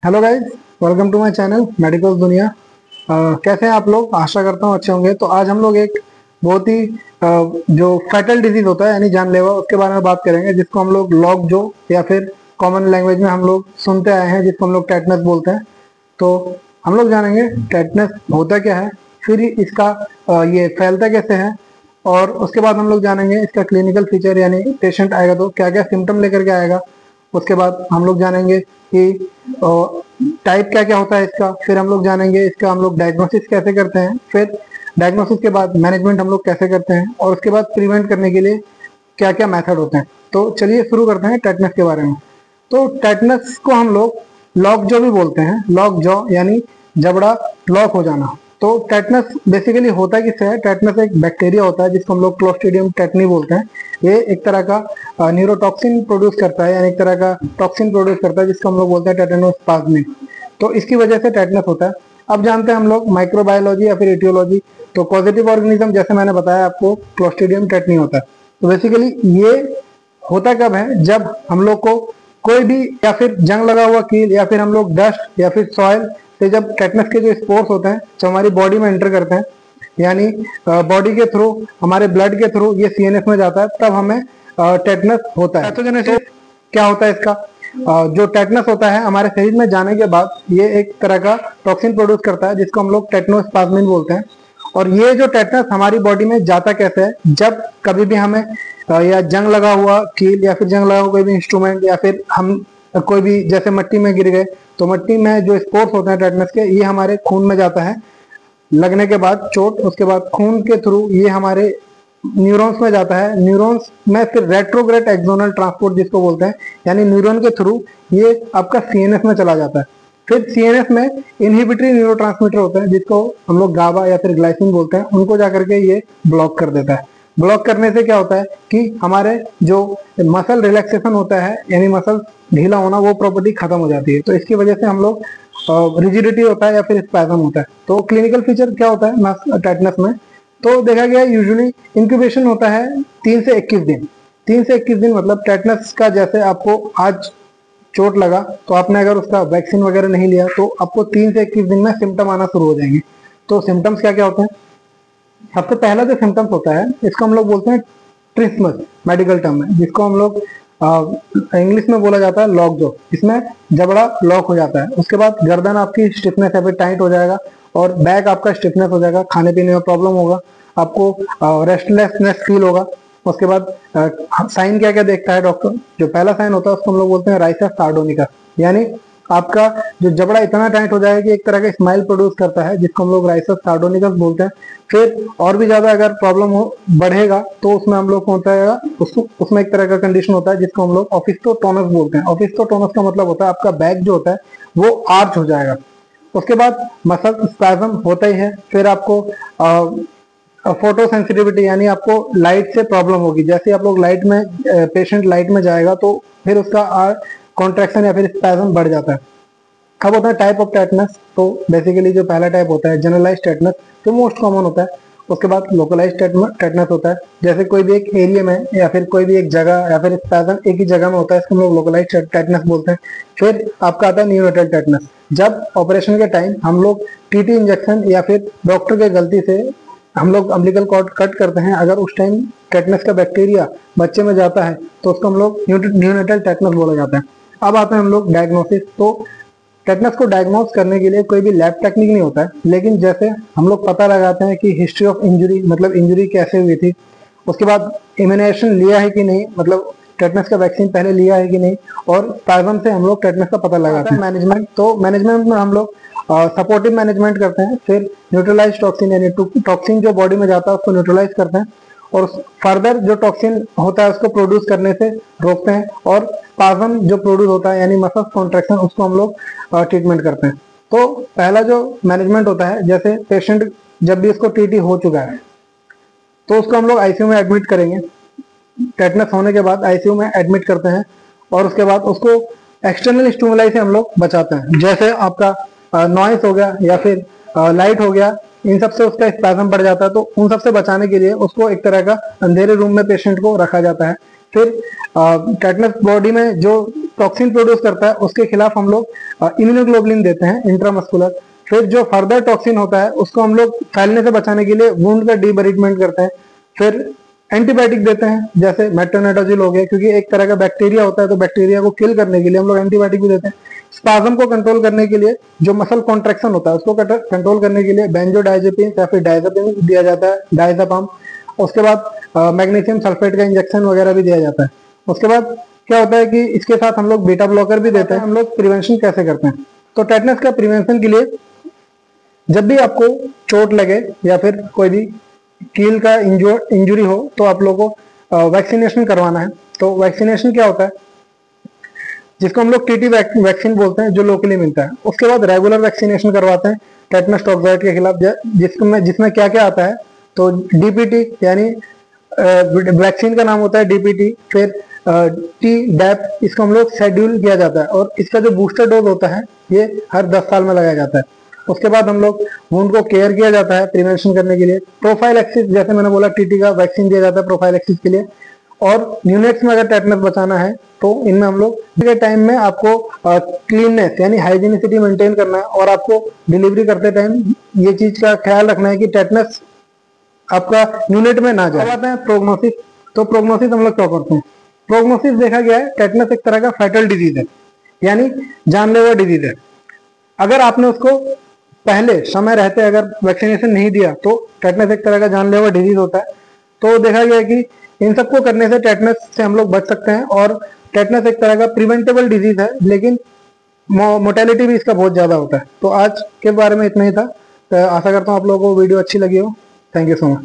Hello guys, welcome to my channel medical दुनिया। कैसे हैं आप लोग? आशा करता हूँ अच्छे होंगे। तो आज हम लोग एक बहुत ही जो फैटल डिजीज होता है यानी जानलेवा, उसके बारे में बात करेंगे, जिसको हम लोग लॉक जो या फिर कॉमन लैंग्वेज में हम लोग सुनते आए हैं, जिसको हम लोग टेटनस बोलते हैं। तो हम लोग जानेंगे टेटनस होता क्या है, फिर इसका ये फैलता कैसे है, और उसके बाद हम लोग जानेंगे इसका क्लिनिकल फीचर, यानी पेशेंट आएगा तो क्या क्या सिम्टम लेकर के आएगा। उसके बाद हम लोग जानेंगे कि टाइप क्या क्या होता है इसका। फिर हम लोग जानेंगे इसका हम लोग डायग्नोसिस कैसे करते हैं। फिर डायग्नोसिस के बाद मैनेजमेंट हम लोग कैसे करते हैं, और उसके बाद प्रिवेंट करने के लिए क्या क्या मेथड होते हैं। तो चलिए शुरू करते हैं टेटनस के बारे में। तो टेटनस को हम लोग लॉक जॉ भी बोलते हैं। लॉक जॉ यानी जबड़ा लॉक हो जाना। तो टेटनस बेसिकली होता किससे है? टेटनस एक बैक्टीरिया होता है जिसको हम लोग क्लोस्ट्रीडियम टेटनी बोलते हैं। ये एक तरह का न्यूरोटॉक्सिन प्रोड्यूस करता है, यानी एक तरह का टॉक्सिन प्रोड्यूस करता है, जिसको हम लोग बोलते हैं टेटेनोस्पाज्मिन। तो इसकी वजह से टेटनस होता है। अब जानते हैं हम लोग माइक्रोबायोलॉजी या फिर एटियोलॉजी। तो पॉजिटिव ऑर्गेनिज्म, जैसे मैंने बताया आपको, क्लोस्ट्रीडियम टेटनी होता है। तो बेसिकली ये होता कब है? जब हम लोग को कोई भी या फिर जंग लगा हुआ कील या फिर हम लोग डस्ट या फिर सॉइल से जब टेटनस के जो स्पोर्स होते हैं जो हमारी बॉडी में एंटर करते हैं, यानी बॉडी के थ्रू, हमारे ब्लड के थ्रू ये सीएनएस में जाता है, तब हमें टेटनस होता है। पैथोजेनेसिस क्या होता है इसका? जो टेटनस होता है हमारे शरीर में जाने के बाद ये एक तरह का टॉक्सिन प्रोड्यूस करता है, जिसको हम लोग टेटनोस्पाज्मिन बोलते हैं। और ये जो टेटनस हमारी बॉडी में जाता कैसे है? जब कभी भी हमें या जंग लगा हुआ कील या फिर जंग लगा हुआ कोई भी इंस्ट्रूमेंट, या फिर हम कोई भी जैसे मिट्टी में गिर गए, तो मिट्टी में जो स्पोर्स होते हैं टेटनस के, ये हमारे खून में जाता है लगने के बाद चोट। उसके बाद खून के थ्रू ये हमारे न्यूरॉन्स में जाता है। न्यूरॉन्स में फिर रेट्रोग्रेड एक्सोनल ट्रांसपोर्ट जिसको बोलते हैं, यानी न्यूरॉन के थ्रू ये आपका सीएनएस में चला जाता है। फिर सीएनएस में इनहिबिटरी न्यूरोट्रांसमीटर होते हैं, जिसको हम लोग गाबा या फिर ग्लाइसिन बोलते हैं। उनको जाकर के ये ब्लॉक कर देता है। ब्लॉक करने से क्या होता है कि हमारे जो मसल रिलैक्सेशन होता है, यानी मसल ढीला होना, वो प्रॉपर्टी खत्म हो जाती है। तो इसकी वजह से हम लोग रिजिडिटी होता है या फिर स्पैज्म होता है। तो क्लिनिकल फीचर क्या होता है टेटनस में? तो देखा गया यूजुअली इंक्यूबेशन होता है 3 से 21 दिन। 3 से 21 दिन मतलब टेटनस का, जैसे आपको आज चोट लगा तो आपने अगर उसका वैक्सीन वगैरह नहीं लिया, तो आपको 3 से 21 दिन में सिम्टम आना शुरू हो जाएंगे। तो सिम्टम्स क्या क्या होते हैं? सबसे पहला जो सिम्टम्स होता है, इसको हम लोग बोलते हैं ट्रिस्मस, मेडिकल टर्म में, जिसको हम लोग इंग्लिश में बोला जाता है लॉक जॉ। इसमें जबड़ा लॉक हो जाता है। उसके बाद गर्दन आपकी स्टिफनेस या फिर टाइट हो जाएगा, और बैक आपका स्टिफनेस हो जाएगा, खाने पीने में प्रॉब्लम होगा, आपको रेस्टलेसनेस फील होगा। उसके बाद साइन क्या क्या देखता है डॉक्टर? जो पहला साइन होता है उसको हम लोग बोलते हैं राइसेस सार्डोनिकस, यानी आपका जो जबड़ा इतना टाइट हो जाएगा कि एक तरह का स्माइल प्रोड्यूस करता है, जिसको हम लोग राइसेस सार्डोनिकस बोलते हैं। फिर और भी ज्यादा अगर प्रॉब्लम हो बढ़ेगा तो उसमें हम लोग होता है उसमें एक तरह का कंडीशन होता है, जिसको हम लोग ऑफिस्टोटोनस बोलते हैं। ऑफिस्टोटोनस का मतलब होता है आपका बैक जो होता है वो आर्च हो जाएगा। उसके बाद मसल स्पैज्म होता ही है। फिर आपको फोटो सेंसिटिविटी, यानी आपको लाइट से प्रॉब्लम होगी। जैसे आप लोग लाइट में, पेशेंट लाइट में जाएगा तो फिर उसका कॉन्ट्रैक्शन या फिर स्पैज्म बढ़ जाता है। अब होता है टाइप ऑफ टेटनस। तो बेसिकली जो पहला टाइप होता है जनरलाइज टेटनस, जो मोस्ट कॉमन होता है। उसके बाद लोकलाइज टेटनस होता है, जैसे कोई भी एक एरिया में या फिर कोई भी एक जगह या फिर स्पैज्म एक ही जगह में होता है, इसको हम लोग लोकलाइज टेटनस बोलते हैं। फिर आपका आता है न्यूनेटल टेटनस। जब ऑपरेशन के टाइम हम लोग टीटी इंजेक्शन या फिर डॉक्टर के गलती से हम लोग अम्बिलिकल कॉर्ड कट करते हैं, अगर उस टाइम टेटनस का बैक्टीरिया बच्चे में जाता है तो उसको हम लोग न्यूनेटल टेटनस बोला जाता है। अब आते हैं हम लोग डायग्नोसिस। तो टेटनस को डायग्नोस करने के लिए कोई भी लैब टेक्निक नहीं होता है, लेकिन जैसे हम लोग पता लगाते हैं कि हिस्ट्री ऑफ इंजरी, मतलब इंजरी कैसे हुई थी, उसके बाद इम्यूनाइजेशन लिया है कि नहीं, मतलब टेटनस का वैक्सीन पहले लिया है कि नहीं, और स्पैज्म से हम लोग टेटनस का पता लगाते हैं। मैनेजमेंट, तो मैनेजमेंट में हम लोग सपोर्टिव मैनेजमेंट करते हैं। फिर न्यूट्रलाइज टॉक्सिन, यानी टॉक्सिन जो बॉडी में जाता है उसको न्यूट्रलाइज करते हैं, और फर्दर जो टॉक्सिन होता है उसको प्रोड्यूस करने से रोकते हैं। और स्पाज्म जो प्रोड्यूस होता है, यानी मसल कॉन्ट्रैक्शन, उसको हम लोग ट्रीटमेंट करते हैं। तो पहला जो मैनेजमेंट होता है, जैसे पेशेंट जब भी इसको टीटी हो चुका है तो उसको हम लोग आईसीयू में एडमिट करेंगे। टेटनस होने के बाद आईसीयू में एडमिट करते हैं, और उसके बाद उसको एक्सटर्नल स्टिमुलाई से हम लोग बचाते हैं। जैसे आपका नॉइस हो गया या फिर लाइट हो गया, इन सब से उसका स्पैज्म बढ़ जाता है। तो उन सब से बचाने के लिए उसको एक तरह का अंधेरे रूम में पेशेंट को रखा जाता है, फिर टेटनस बॉडी में जो टॉक्सिन प्रोड्यूस करता है उसके खिलाफ हम लोग इम्यूनोग्लोबुलिन देते हैं इंट्रामस्कुलर। फिर जो फर्दर टॉक्सिन होता है उसको हम लोग फैलने से बचाने के लिए वुंड का डीबरीटमेंट करते हैं। फिर एंटीबायोटिक देते हैं जैसे मेट्रोनिडाज़ोल हो गया, क्योंकि एक तरह का बैक्टीरिया होता है तो बैक्टीरिया को किल करने के लिए हम लोग एंटीबायोटिक भी देते हैं। स्पाज्म को कंट्रोल करने के लिए, जो मसल कॉन्ट्रैक्शन होता है उसको कंट्रोल करने के लिए बेंजोडाइजेपिन या फिर डायज़ेपिन दिया जाता है, डायज़ेपाम। उसके बाद मैग्नीशियम सल्फेट का इंजेक्शन वगैरह भी दिया जाता है। उसके बाद क्या होता है कि इसके साथ हम लोग बीटा ब्लॉकर भी देते हैं। हम लोग प्रिवेंशन कैसे करते हैं, तो टेटनस का प्रिवेंशन के लिए जब भी आपको चोट लगे या फिर कोई भी कील का इंजुरी हो तो आप लोगों को वैक्सीनेशन करवाना है। तो वैक्सीनेशन क्या होता है, जिसको हम लोग टीटी वैक्सीन बोलते हैं, जो लोकली मिलता है। उसके बाद रेगुलर वैक्सीनेशन करवाते हैं टेटनस टॉक्साइड के खिलाफ, जिसमें क्या क्या आता है, तो डीपीटी यानी वैक्सीन का नाम होता है डीपीटी। फिर टी डैप, इसको हम लोग शेड्यूल किया जाता है और इसका जो बूस्टर डोज होता है ये हर 10 साल में लगाया जाता है। उसके बाद हम लोग वुंड को केयर किया जाता है प्रिवेंशन करने के लिए। प्रोफाइलैक्सिस, जैसे मैंने बोला, टीटी का वैक्सीन दिया जाता है प्रोफाइलैक्सिस के लिए। और न्यूनेट्स में अगर टेटनस बचाना है तो इनमें हम लोग के टाइम में आपको क्लीननेस यानी हाइजीनिसिटी मेंटेन करना है और आपको डिलीवरी करते टाइम ये चीज का ख्याल रखना है कि टेटनस आपका यूनिट में ना जाए। आते हैं प्रोग्नोसिस। तो प्रोग्नोसिस हम लोग क्या करते हैं, प्रोग्नोसिस देखा गया है टेटनस एक तरह का फैटल डिजीज है, यानी जानलेवा डिजीज है। अगर आपने उसको पहले समय रहते अगर वैक्सीनेशन नहीं दिया तो टेटनस एक तरह का जानलेवा डिजीज होता है। तो देखा गया है कि इन सबको करने से टेटनस से हम लोग बच सकते हैं। और टेटनस एक तरह का प्रिवेंटेबल डिजीज है, लेकिन मोर्टेलिटी भी इसका बहुत ज्यादा होता है। तो आज के बारे में इतना ही था। तो आशा करता हूँ आप लोगों को वीडियो अच्छी लगी हो। Thank you so much.